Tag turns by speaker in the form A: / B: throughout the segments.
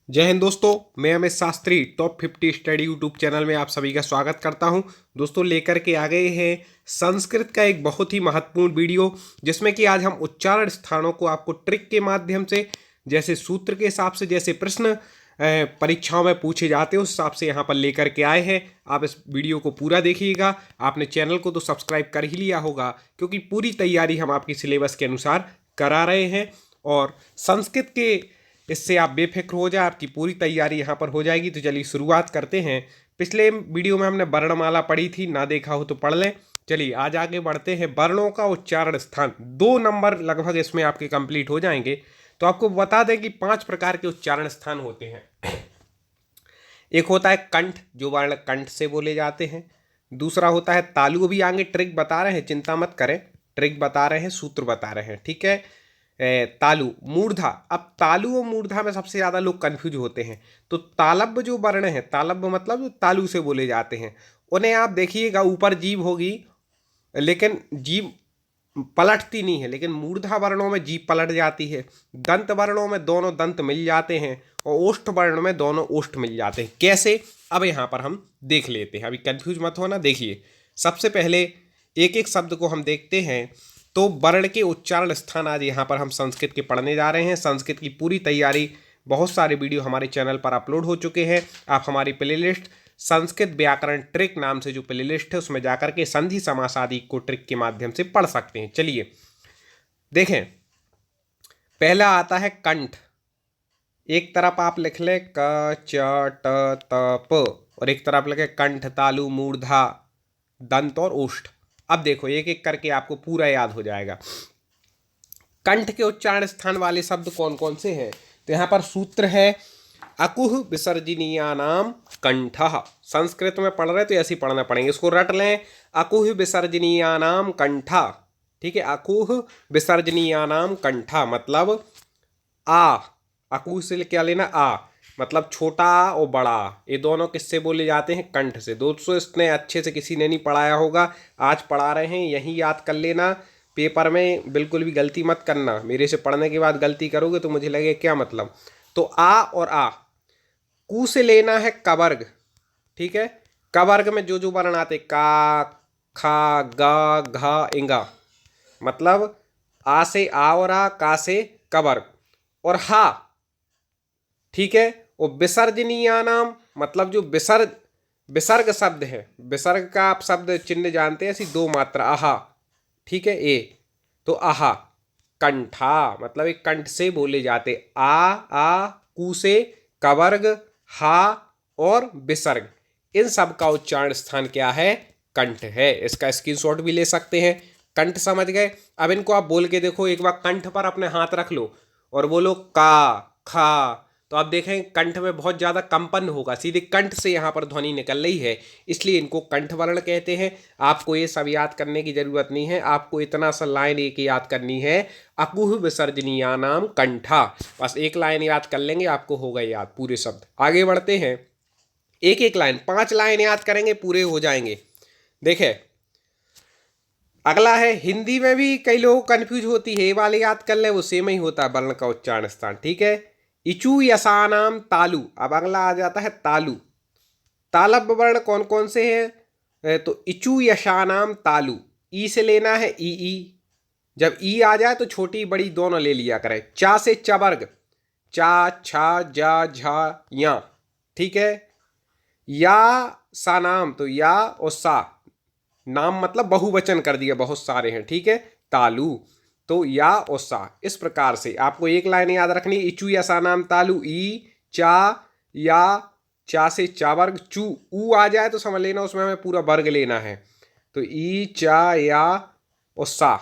A: जय हिंद दोस्तों। मैं Amit Shastri top 50 study YouTube channel में आप सभी का स्वागत करता हूं। दोस्तों लेकर के आ गए हैं संस्कृत का एक बहुत ही महत्वपूर्ण वीडियो, जिसमें कि आज हम उच्चारण स्थानों को आपको ट्रिक के माध्यम से, जैसे सूत्र के हिसाब से, जैसे प्रश्न परीक्षाओं में पूछे जाते हैं उस हिसाब से यहाँ पर लेकर के आए हैं। आप इस वीडियो को पूरा देखिएगा। आपने चैनल को तो सब्सक्राइब कर ही लिया होगा, क्योंकि पूरी तैयारी हम आपकी सिलेबस के अनुसार करा रहे हैं। और संस्कृत के इससे आप बेफिक्र हो जाए, आपकी पूरी तैयारी यहाँ पर हो जाएगी। तो चलिए शुरुआत करते हैं। पिछले वीडियो में हमने वर्णमाला पढ़ी थी, ना देखा हो तो पढ़ लें। चलिए आज आगे बढ़ते हैं। वर्णों का उच्चारण स्थान 2 नंबर लगभग इसमें आपके कंप्लीट हो जाएंगे। तो आपको बता दें कि 5 प्रकार के उच्चारण स्थान होते हैं। एक होता है कंठ, जो वर्ण कंठ से बोले जाते हैं। दूसरा होता है तालु। अभी आगे ट्रिक बता रहे हैं, चिंता मत करें, ट्रिक बता रहे हैं, सूत्र बता रहे हैं, ठीक है। तालु, मूर्धा। अब तालु और मूर्धा में सबसे ज़्यादा लोग कंफ्यूज होते हैं। तो तालब्य जो वर्ण है, तालब्य मतलब जो तालु से बोले जाते हैं, उन्हें आप देखिएगा ऊपर जीभ होगी, लेकिन जीभ पलटती नहीं है। लेकिन मूर्धा वर्णों में जीभ पलट जाती है। दंत वर्णों में दोनों दंत मिल जाते हैं, और ओष्ठ वर्ण में दोनों ओष्ठ मिल जाते हैं। कैसे, अब यहाँ पर हम देख लेते हैं। अभी कंफ्यूज मत होना। देखिए, सबसे पहले एक एक शब्द को हम देखते हैं। तो वर्ण के उच्चारण स्थान आज यहाँ पर हम संस्कृत के पढ़ने जा रहे हैं। संस्कृत की पूरी तैयारी, बहुत सारे वीडियो हमारे चैनल पर अपलोड हो चुके हैं। आप हमारी प्लेलिस्ट संस्कृत व्याकरण ट्रिक नाम से जो प्लेलिस्ट है, उसमें जाकर के संधि समास आदि को ट्रिक के माध्यम से पढ़ सकते हैं। चलिए देखें, पहला आता है कंठ। एक तरफ आप लिख लें क च ट त प, और एक तरफ लिखे कंठ, तालु, मूर्धा, दंत और ओष्ठ। अब देखो एक एक करके आपको पूरा याद हो जाएगा। कंठ के उच्चारण स्थान वाले शब्द कौन कौन से हैं? तो यहाँ पर सूत्र है अकुह विसर्जनीयानाम कंठः। संस्कृत में पढ़ रहे तो ऐसे ही पढ़ना पड़ेंगे, इसको रट लें। अकुह विसर्जनीयानाम कंठः, ठीक है। अकुह विसर्जनीयानाम कंठः मतलब आ। अकुह से क्या लेना? आ मतलब छोटा और बड़ा, ये दोनों किससे बोले जाते हैं? कंठ से। दोस्तों इसने अच्छे से किसी ने नहीं पढ़ाया होगा, आज पढ़ा रहे हैं, यही याद कर लेना। पेपर में बिल्कुल भी गलती मत करना। मेरे से पढ़ने के बाद गलती करोगे तो मुझे लगे क्या मतलब। तो आ और आ। कु से लेना है कवर्ग, ठीक है। कवर्ग में जो जो वर्ण आते, का, खा, गा, घा, इंगा, मतलब आ से आ और आ, का से कवर्ग और हा, ठीक है। और विसर्जनीय नाम मतलब जो विसर्ग शब्द है, विसर्ग का आप शब्द चिन्ह जानते हैं, ऐसी 2 मात्रा आहा, ठीक है। ए तो आहा। कंठा मतलब एक कंठ से बोले जाते। आ कु से कवर्ग, हा और विसर्ग, इन सब का उच्चारण स्थान क्या है? कंठ है। इसका स्क्रीनशॉट भी ले सकते हैं। कंठ समझ गए? अब इनको आप बोल के देखो एक बार। कंठ पर अपने हाथ रख लो और बोलो का, खा। तो आप देखें कंठ में बहुत ज़्यादा कंपन होगा, सीधे कंठ से यहाँ पर ध्वनि निकल रही है, इसलिए इनको कंठ वर्ण कहते हैं। आपको ये सब याद करने की जरूरत नहीं है, आपको इतना सा लाइन एक याद करनी है, अकुह विसर्जनीयानाम कंठा। बस एक लाइन याद कर लेंगे, आपको होगा याद पूरे शब्द। आगे बढ़ते हैं। एक एक लाइन, 5 लाइन याद करेंगे, पूरे हो जाएंगे। देखें अगला है, हिंदी में भी कई लोग कंफ्यूज होती है, ये वाले याद कर ले, वो सेम ही होता है वर्ण का उच्चारण स्थान, ठीक है। इचू यसानाम तालु। अब अगला आ जाता है तालु। तालब वर्ण कौन कौन से हैं? तो इचू यशानाम तालु। ई से लेना है ई। जब ई आ जाए तो छोटी बड़ी दोनों ले लिया करें। चा से चवर्ग, चा, छा, जा, झा, या, ठीक है। या सा नाम, तो या और सा नाम मतलब बहुवचन कर दिया, बहुत सारे हैं, ठीक है। तालु तो या और सा। इस प्रकार से आपको एक लाइन याद रखनी, इचू या सा नाम तालु। ई, चा, या, चा से चावर्ग, चू, ऊ आ जाए तो समझ लेना उसमें हमें पूरा वर्ग लेना है। तो ई, चा, या और सा,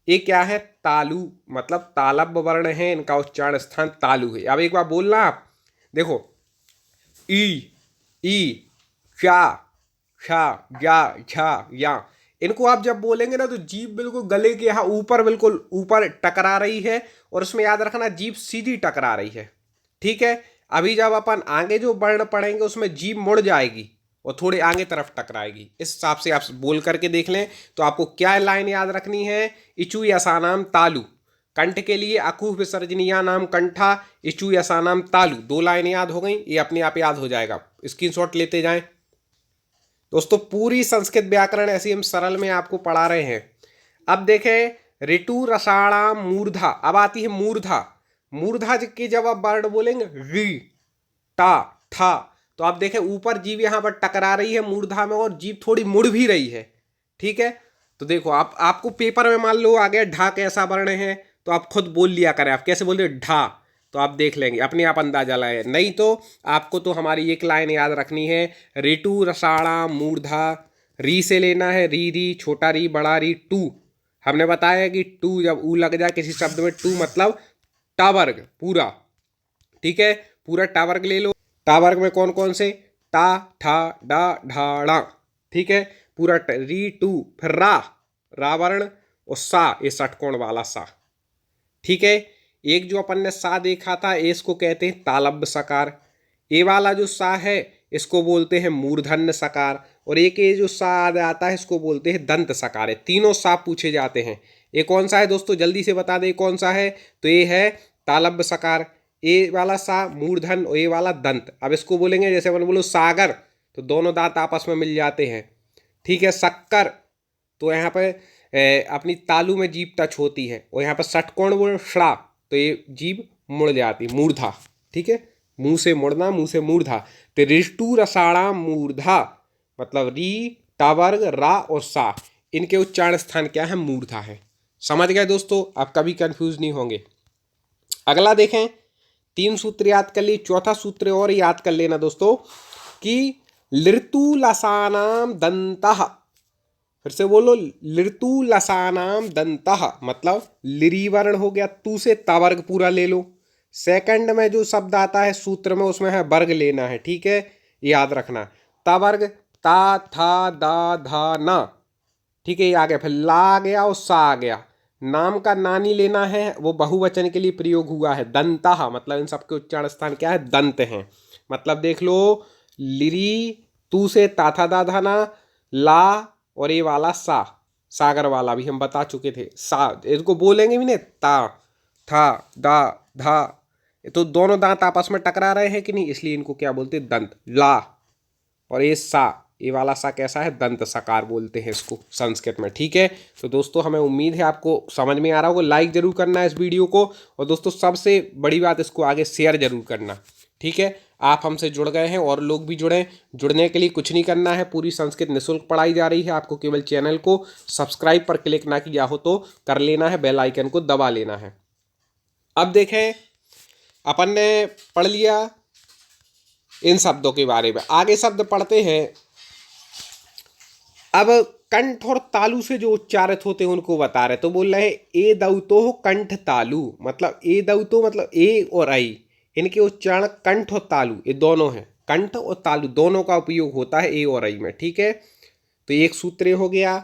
A: ये क्या है? तालु मतलब तालब वर्ण है, इनका उच्चारण स्थान तालु है। अब एक बार बोलना आप, देखो ई, ई, चा, छा, जा, झा, या। इनको आप जब बोलेंगे ना तो जीभ बिल्कुल गले के यहाँ ऊपर, बिल्कुल ऊपर टकरा रही है, और उसमें याद रखना जीभ सीधी टकरा रही है, ठीक है। अभी जब अपन आगे जो वर्ण पढ़ेंगे उसमें जीभ मुड़ जाएगी और थोड़ी आगे तरफ टकराएगी। इस हिसाब से आप बोल करके देख लें। तो आपको क्या लाइन याद रखनी है? इचू यसानाम तालु। कंठ के लिए अकुह विसर्जनीया नाम कंठा, इचु यसा नाम तालु। 2 लाइन याद हो गई, ये अपने आप याद हो जाएगा, स्क्रीनशॉट लेते जाएं। दोस्तों पूरी संस्कृत व्याकरण ऐसी हम सरल में आपको पढ़ा रहे हैं। अब देखें ऋतु रसाणाम मूर्धा, अब आती है मूर्धा। मूर्धा के जब आप वर्ड बोलेंगे री टा था, तो आप देखें ऊपर जीभ यहां पर टकरा रही है मूर्धा में और जीभ थोड़ी मुड़ भी रही है। ठीक है, तो देखो आपको पेपर में मान लो आ गया ढा कैसा वर्ण है, तो आप खुद बोल लिया करें। आप कैसे बोल रहे ढा, तो आप देख लेंगे अपने आप अंदाजा लगाए। नहीं तो आपको तो हमारी एक लाइन याद रखनी है, ऋतु रसाणा मूर्धा। री से लेना है, री री छोटा री बड़ा री टू। हमने बताया कि टू जब ऊ लग जाए किसी शब्द में, टू मतलब टावर्ग पूरा। ठीक है, पूरा टावर्ग ले लो। टावर्ग में कौन कौन से, टा ठा डा ढा ड़ा। ठीक है, पूरा री टू, फिर रा वर्ण और सा, ये षटकोण वाला सा। ठीक है, एक जो अपन ने सा देखा था इसको कहते हैं तालब्य सकार। ये वाला जो सा है इसको बोलते हैं मूर्धन्य सकार, और एक ये जो सा आता है इसको बोलते हैं दंत सकार। है तीनों सा पूछे जाते हैं। ये कौन सा है दोस्तों, जल्दी से बता दे कौन सा है। तो ये है तालब्य सकार, ये वाला सा मूर्धन और ये वाला दंत। अब इसको बोलेंगे जैसे अपन बोलो सागर, तो दोनों दांत आपस में मिल जाते हैं। ठीक है, शक्कर, तो यहाँ पे अपनी तालू में जीभ टच होती है, और यहाँ पर षटकोण बोल षड़ा, तो ये जीभ मुड़ जाती, मूर्धा। ठीक है, मुंह से मुड़ना, मुंह से मूर्धा। तो ऋतु रसाणा मूर्धा मतलब री टावर्ग रा और सा, इनके उच्चारण स्थान क्या है, मूर्धा है। समझ गए दोस्तों, आप कभी कंफ्यूज नहीं होंगे। अगला देखें, 3 सूत्र याद कर लिए, चौथा सूत्र और याद कर लेना दोस्तों कि लृतु लसानाम दंतः। फिर से बोलो, लृतु लसानाम दंतः मतलब लिरी वर्ण हो गया, तू से तावर्ग पूरा ले लो। सेकंड में जो शब्द आता है सूत्र में उसमें है वर्ग लेना है। ठीक है, याद रखना, तावर्ग ता था दा धा ना। ठीक है, ये आ गया, फिर ला आ गया और सा आ गया। नाम का नानी लेना है, वो बहुवचन के लिए प्रयोग हुआ है, दंतः मतलब इन सबके उच्चारण स्थान क्या है, दंत हैं। मतलब देख लो, लिरी तू से ता था दा धा ना, ला और ये वाला सा, सागर वाला भी हम बता चुके थे। सा इसको बोलेंगे भी नहीं, ता था दा धा, तो दोनों दांत आपस में टकरा रहे हैं कि नहीं, इसलिए इनको क्या बोलते हैं, दंत। ला और ये सा, ये वाला सा कैसा है, दंत सकार बोलते हैं इसको संस्कृत में। ठीक है, तो दोस्तों हमें उम्मीद है आपको समझ में आ रहा होगा। लाइक जरूर करना है इस वीडियो को, और दोस्तों सबसे बड़ी बात, इसको आगे शेयर जरूर करना। ठीक है, आप हमसे जुड़ गए हैं और लोग भी जुड़ें। जुड़ने के लिए कुछ नहीं करना है, पूरी संस्कृत निःशुल्क पढ़ाई जा रही है। आपको केवल चैनल को सब्सक्राइब पर क्लिक ना किया हो तो कर लेना है, बेल आइकन को दबा लेना है। अब देखें, अपन ने पढ़ लिया इन शब्दों के बारे में, आगे शब्द पढ़ते हैं। अब कंठ और तालु से जो उच्चारित होते हैं उनको बता रहे, तो बोल रहे हैं ए दउतो कंठ तालु, मतलब ए दउतो मतलब ए और आई, इनके उच्चारण कंठ और तालु ये दोनों हैं। कंठ और तालु दोनों का उपयोग होता है ए और आई में। ठीक है, तो एक सूत्र हो गया।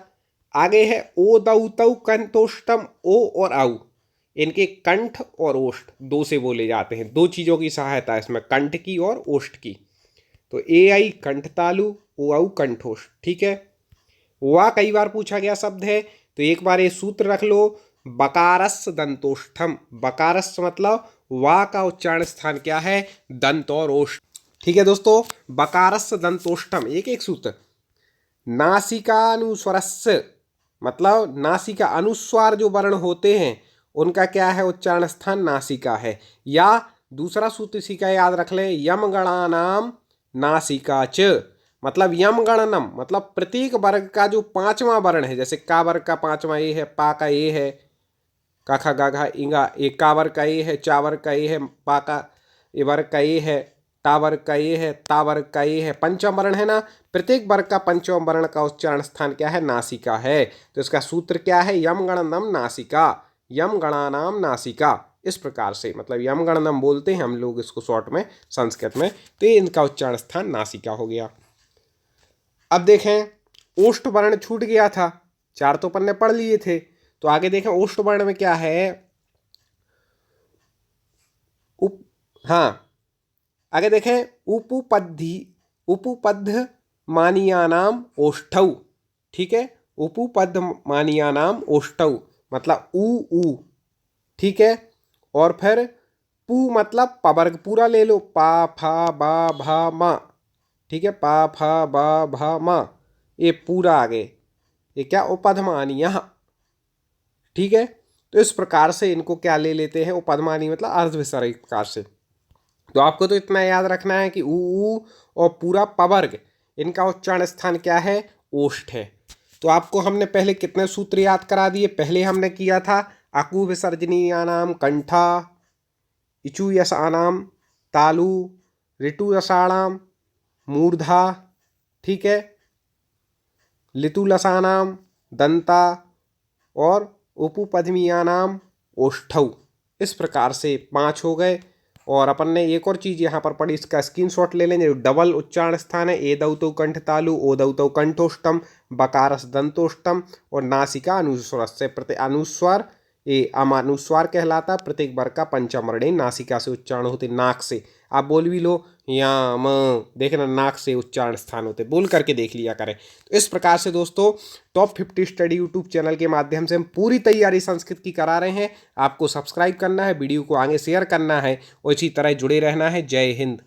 A: आगे है ओ दउतौ कंठोष्टम, ओ और आउ, इनके कंठ और ओष्ठ दो से बोले जाते हैं। दो चीज़ों की सहायता है इसमें, कंठ की और ओष्ठ की। तो ए आई कंठ तालु, ओ आउ कंठोष्ठ। ठीक है, वा कई बार पूछा गया शब्द है, तो एक बार ये सूत्र रख लो, बकारस दंतोष्ठम। बकारस मतलब वा का उच्चारण स्थान क्या है, दंत और ओष्ठ। ठीक है दोस्तों, बकारस दंतोष्ठम, एक एक सूत्र। नासिकानुस्वरस्य मतलब नासिका अनुस्वार जो वर्ण होते हैं उनका क्या है, उच्चारण स्थान नासिका है। या दूसरा सूत्र इसी का याद रख लें, यम गणानाम नासिका च मतलब यम गणनम मतलब प्रत्येक वर्ग का जो 5वां वर्ण है, जैसे का वर्ग का 5वां ए है, पा का ए है, का खा गा घा इंगा, ए का वर्ग का ए है, चा वर्ग का ए है, पा का ए वर्ग का ए है, टा वर्ग का ए है, ता वर्ग का ए है, पंचम वर्ण है ना। प्रत्येक वर्ग का पंचम वर्ण का उच्चारण स्थान क्या है, नासिका है। तो इसका सूत्र क्या है, यम गणनम नासिका, यम गणानाम नासिका। इस प्रकार से मतलब यम गणनम बोलते हैं हम लोग इसको शॉर्ट में संस्कृत में, तो ये इनका उच्चारण स्थान नासिका हो गया। अब देखें ओष्ठ वर्ण छूट गया था, 4 तो अपन ने पढ़ लिए थे, तो आगे देखें ओष्ठ वर्ण में क्या है, आगे देखें उपपद्ध मानियानाम ओष्ठौ। ठीक है, उपपद्ध मानियानाम ओष्ठौ मतलब ऊ ऊ, ठीक है। और फिर पू मतलब प वर्ग पूरा ले लो, पा फा बा भा मा, ठीक है, पा फा बा भा मा, ये पूरा आगे, ये क्या उपधमानी यहाँ, ठीक है। तो इस प्रकार से इनको क्या ले लेते हैं, उपधमानी मतलब अर्ध विसर्ग प्रकार से। तो आपको तो इतना याद रखना है कि ऊ और पूरा पवर्ग, इनका उच्चारण स्थान क्या है, ओष्ठ है। तो आपको हमने पहले कितने सूत्र याद करा दिए, पहले हमने किया था अकु विसर्जनीयानाम कंठा, इचु यशानाम तालु, ऋतु यशाणाम मूर्धा, ठीक है, लितु लसानाम दंता और उपपद्मीयानाम ओष्ठौ। इस प्रकार से 5 हो गए। और अपन ने एक और चीज़ यहाँ पर पढ़ी, इसका स्क्रीनशॉट ले लेंगे। जो डबल उच्चारण स्थान है, ए दौतो कंठ तालु, ओ दौतो कंठोष्टम, बकारस दंतोष्टम और नासिका अनुस्वर से प्रति अनुस्वार, ये अमानुस्वार कहलाता। प्रत्येक वर्ग का पंचम वर्ण नासिका से उच्चारण होते, नाक से। आप बोल भी लो या म, देखना नाक से उच्चारण स्थान होते, बोल करके देख लिया करें। तो इस प्रकार से दोस्तों टॉप 50 स्टडी यूट्यूब चैनल के माध्यम से हम पूरी तैयारी संस्कृत की करा रहे हैं। आपको सब्सक्राइब करना है, वीडियो को आगे शेयर करना है और इसी तरह जुड़े रहना है। जय हिंद।